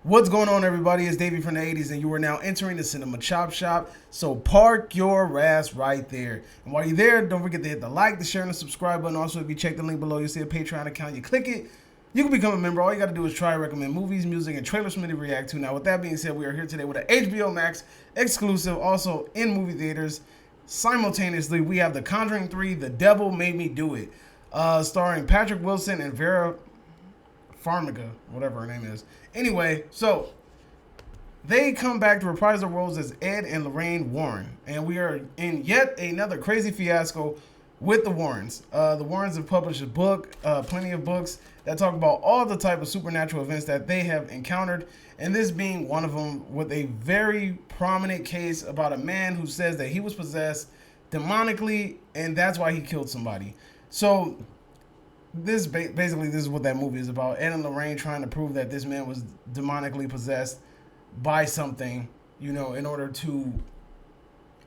What's going on, everybody? It's Davey from the 80s, and you are now entering the Cinema Chop Shop. So park your ass right there. And while you're there, don't forget to hit the like, the share, and the subscribe button. Also, if you check the link below, you'll see a Patreon account. You click it, you can become a member. All you got to do is try, recommend movies, music, and trailers for me to react to. Now, with that being said, we are here today with an HBO Max exclusive, also in movie theaters. Simultaneously, we have The Conjuring 3, The Devil Made Me Do It, starring Patrick Wilson and Vera Farmiga, whatever her name is. Anyway, so they come back to reprise their roles as Ed and Lorraine Warren, and we are in yet another crazy fiasco with the Warrens. The Warrens have published a book, plenty of books that talk about all the type of supernatural events that they have encountered, and this being one of them, with a very prominent case about a man who says that he was possessed demonically, and that's why he killed somebody. So basically this is what that movie is about. Ed and Lorraine trying to prove that this man was demonically possessed by something, in order to,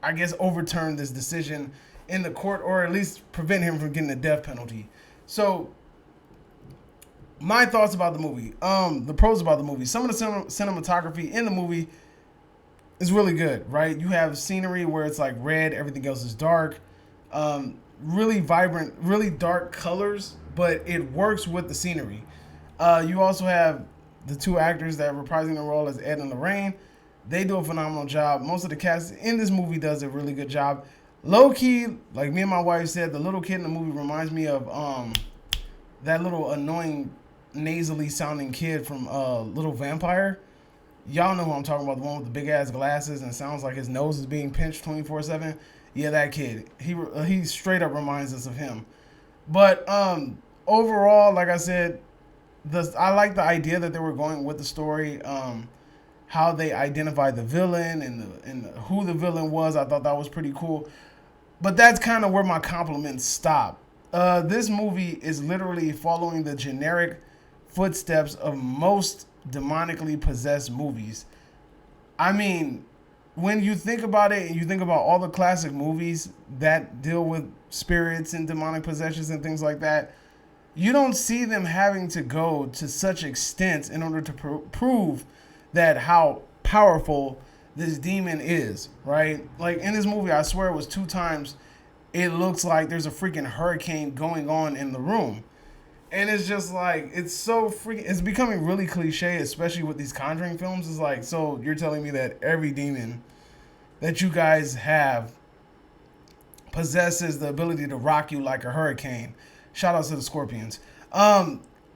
I guess, overturn this decision in the court, or at least prevent him from getting the death penalty. So my thoughts about the movie, the pros about the movie. Some of the cinematography in the movie is really good, right? You have scenery where it's like red, everything else is dark. Really vibrant, really dark colors, but it works with the scenery. You also have the two actors that are reprising the role as Ed and Lorraine. They do a phenomenal job. Most of the cast in this movie does a really good job. Low key, like me and my wife said, the little kid in the movie reminds me of that little annoying, nasally sounding kid from Little Vampire. Y'all know who I'm talking about, the one with the big ass glasses and sounds like his nose is being pinched 24/7. Yeah, that kid. He straight up reminds us of him. But overall, like I said, I like the idea that they were going with the story. How they identified the villain and who the villain was. I thought that was pretty cool. But that's kind of where my compliments stop. This movie is literally following the generic footsteps of most demonically possessed movies. I mean, when you think about it and you think about all the classic movies that deal with spirits and demonic possessions and things like that, you don't see them having to go to such extents in order to prove that how powerful this demon is, right? Like in this movie, I swear it was 2 times, it looks like there's a freaking hurricane going on in the room. And it's just like, it's so freaking, it's becoming really cliche, especially with these Conjuring films. It's like, so you're telling me that every demon that you guys have possesses the ability to rock you like a hurricane. Shout out to the Scorpions.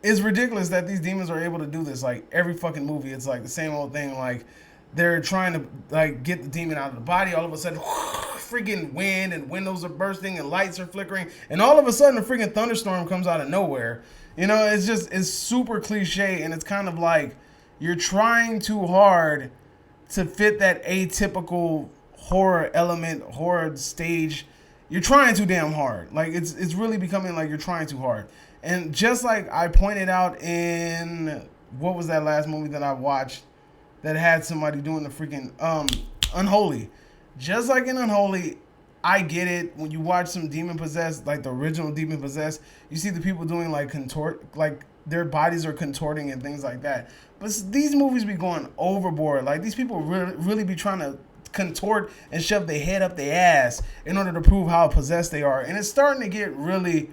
It's ridiculous that these demons are able to do this. Like every fucking movie, it's like the same old thing. Like they're trying to like get the demon out of the body. All of a sudden, freaking wind and windows are bursting and lights are flickering, and all of a sudden, a freaking thunderstorm comes out of nowhere. It's super cliche, and it's kind of like you're trying too hard to fit that atypical horror element, horror stage. You're trying too damn hard. Like it's really becoming like you're trying too hard. And just like I pointed out in, what was that last movie that I watched that had somebody doing the freaking Unholy. Just like in Unholy, I get it. When you watch some demon possessed, like the original demon possessed, you see the people doing like like their bodies are contorting and things like that. But these movies be going overboard. Like these people really be trying to contort and shove their head up their ass in order to prove how possessed they are. And it's starting to get really,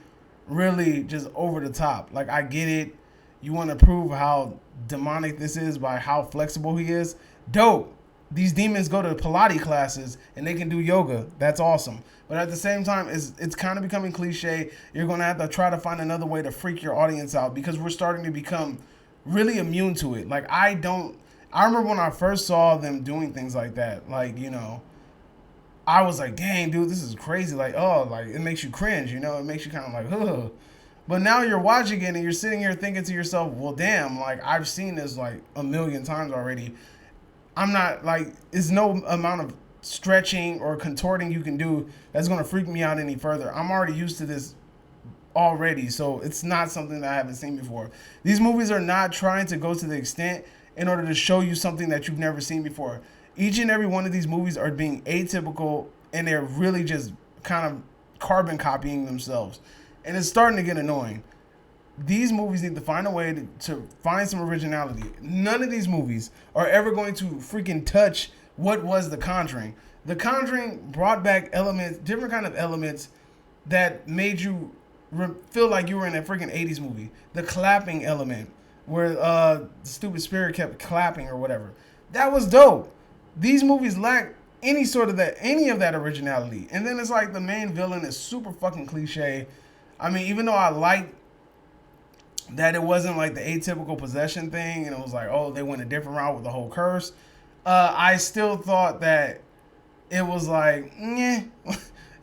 really just over the top. Like I get it. You want to prove how demonic this is by how flexible he is. Dope. These demons go to Pilates classes and they can do yoga. That's awesome. But at the same time, it's kind of becoming cliche. You're going to have to try to find another way to freak your audience out because we're starting to become really immune to it. Like I remember when I first saw them doing things like that. Like, I was like, dang, dude, this is crazy. Like, oh, like it makes you cringe, It makes you kind of like, ugh. But now you're watching it and you're sitting here thinking to yourself, well, damn, like I've seen this like a million times already. I'm not like, it's no amount of stretching or contorting you can do that's going to freak me out any further. I'm already used to this already, so it's not something that I haven't seen before. These movies are not trying to go to the extent in order to show you something that you've never seen before. Each and every one of these movies are being atypical, and they're really just kind of carbon copying themselves. And it's starting to get annoying. these movies need to find a way to find some originality. None of these movies are ever going to freaking touch what was The Conjuring. The Conjuring brought back elements, different kind of elements that made you feel like you were in a freaking 80s movie. The clapping element, where the stupid spirit kept clapping or whatever. That was dope. These movies lack any of that originality. And then it's like the main villain is super fucking cliche. I mean, even though I like that it wasn't like the atypical possession thing, and it was like, oh, they went a different route with the whole curse. I still thought that it was like, yeah,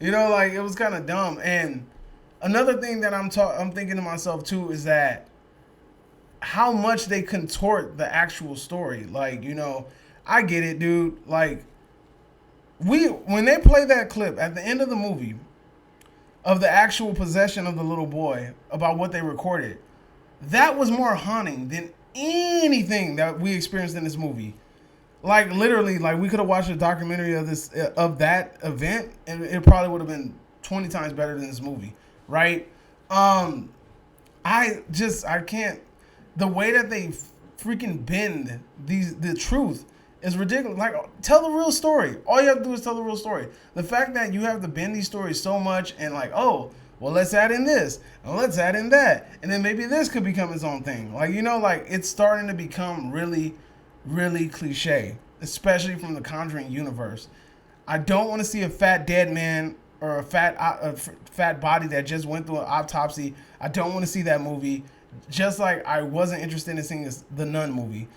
you know, like it was kind of dumb. And another thing that I'm thinking to myself too is that how much they contort the actual story. Like, you know, I get it, dude. Like, when they play that clip at the end of the movie of the actual possession of the little boy about what they recorded, that was more haunting than anything that we experienced in this movie. Like, literally, like, we could have watched a documentary of that event, and it probably would have been 20 times better than this movie, right? I can't. The way that they freaking bend the truth is ridiculous. Like, tell the real story. All you have to do is tell the real story. The fact that you have to bend these stories so much and like, oh, well, let's add in this and let's add in that, and then maybe this could become its own thing. Like, you know, like it's starting to become really, really cliche, especially from the Conjuring universe. I don't want to see a fat dead man or a fat body that just went through an autopsy. I don't want to see that movie. Just like I wasn't interested in seeing the Nun movie.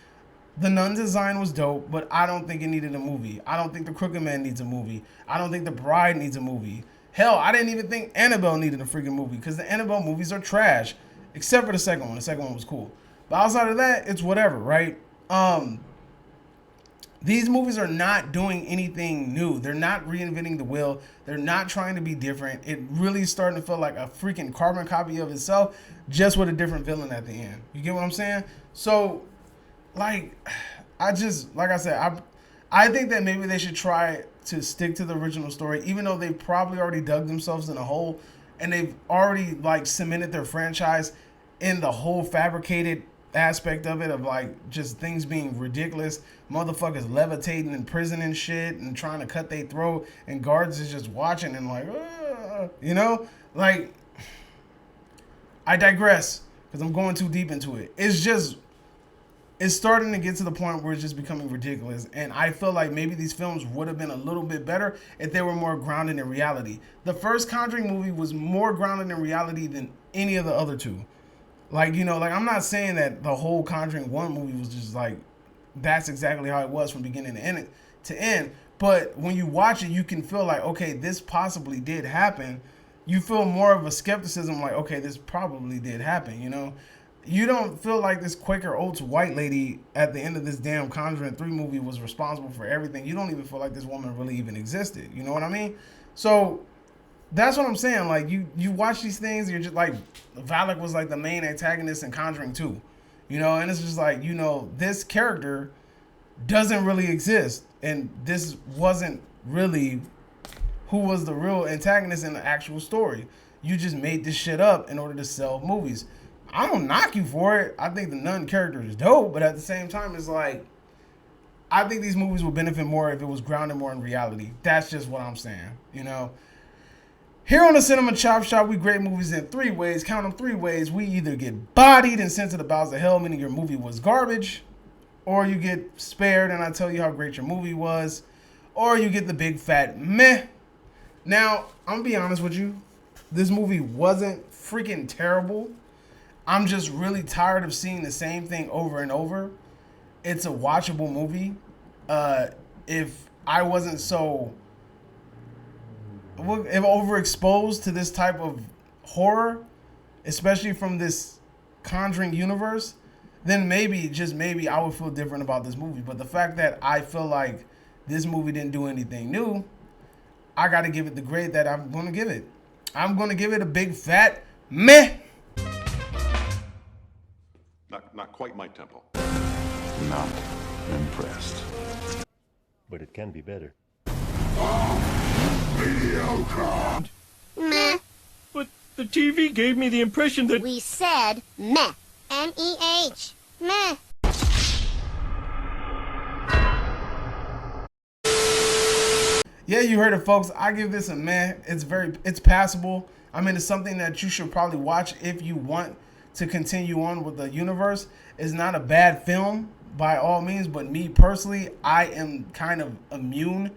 The Nun design was dope, but I don't think it needed a movie. I don't think The Crooked Man needs a movie. I don't think The Bride needs a movie. Hell, I didn't even think Annabelle needed a freaking movie because the Annabelle movies are trash, except for the second one. The second one was cool. But outside of that, it's whatever, right? These movies are not doing anything new. They're not reinventing the wheel. They're not trying to be different. It really is starting to feel like a freaking carbon copy of itself, just with a different villain at the end. You get what I'm saying? So, like, I think that maybe they should try to stick to the original story, even though they've probably already dug themselves in a hole and they've already, like, cemented their franchise in the whole fabricated aspect of it, of like just things being ridiculous, motherfuckers levitating in prison and shit and trying to cut their throat, and guards is just watching and like, you know, like, I digress because I'm going too deep into it. It's starting to get to the point where it's just becoming ridiculous, and I feel like maybe these films would have been a little bit better if they were more grounded in reality. The first Conjuring movie was more grounded in reality than any of the other two. Like, you know, like, I'm not saying that the whole Conjuring 1 movie was just like, that's exactly how it was from beginning to end. But when you watch it, you can feel like, okay, this possibly did happen. You feel more of a skepticism, like, okay, this probably did happen, you know? You don't feel like this Quaker Oats white lady at the end of this damn Conjuring 3 movie was responsible for everything. You don't even feel like this woman really even existed. You know what I mean? So that's what I'm saying. Like, you watch these things, you're just like, Valak was like the main antagonist in Conjuring 2. You know, and it's just like, you know, this character doesn't really exist. And this wasn't really who was the real antagonist in the actual story. You just made this shit up in order to sell movies. I don't knock you for it. I think the Nun character is dope, but at the same time, it's like, I think these movies would benefit more if it was grounded more in reality. That's just what I'm saying, you know? Here on the Cinema Chop Shop, we grade movies in 3 ways. Count them 3 ways. We either get bodied and sent to the bowels of hell, meaning your movie was garbage, or you get spared and I tell you how great your movie was, or you get the big fat meh. Now, I'm going to be honest with you. This movie wasn't freaking terrible. I'm just really tired of seeing the same thing over and over. It's a watchable movie. If I wasn't so overexposed to this type of horror, especially from this Conjuring universe, then maybe, just maybe, I would feel different about this movie. But the fact that I feel like this movie didn't do anything new, I got to give it the grade that I'm going to give it. I'm going to give it a big fat meh. Not quite my tempo. Not impressed. But it can be better. Mediocre. Meh. But The TV gave me the impression that... We said meh. M-E-H. Meh. Yeah, you heard it, folks. I give this a meh. It's passable. I mean, it's something that you should probably watch if you want to continue on with the universe. It's not a bad film by all means, but me personally, I am kind of immune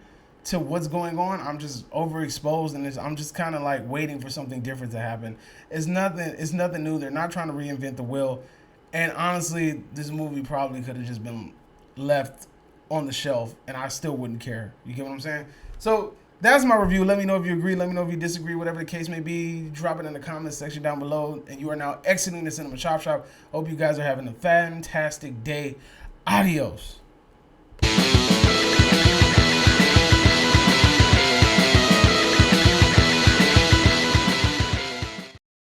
to what's going on. I'm just overexposed, and I'm just kind of like waiting for something different to happen. It's nothing new. They're not trying to reinvent the wheel. And honestly, this movie probably could have just been left on the shelf, and I still wouldn't care. You get what I'm saying? So that's my review. Let me know if you agree. Let me know if you disagree. Whatever the case may be, drop it in the comments section down below. And you are now exiting the Cinema Chop Shop. Hope you guys are having a fantastic day. Adios.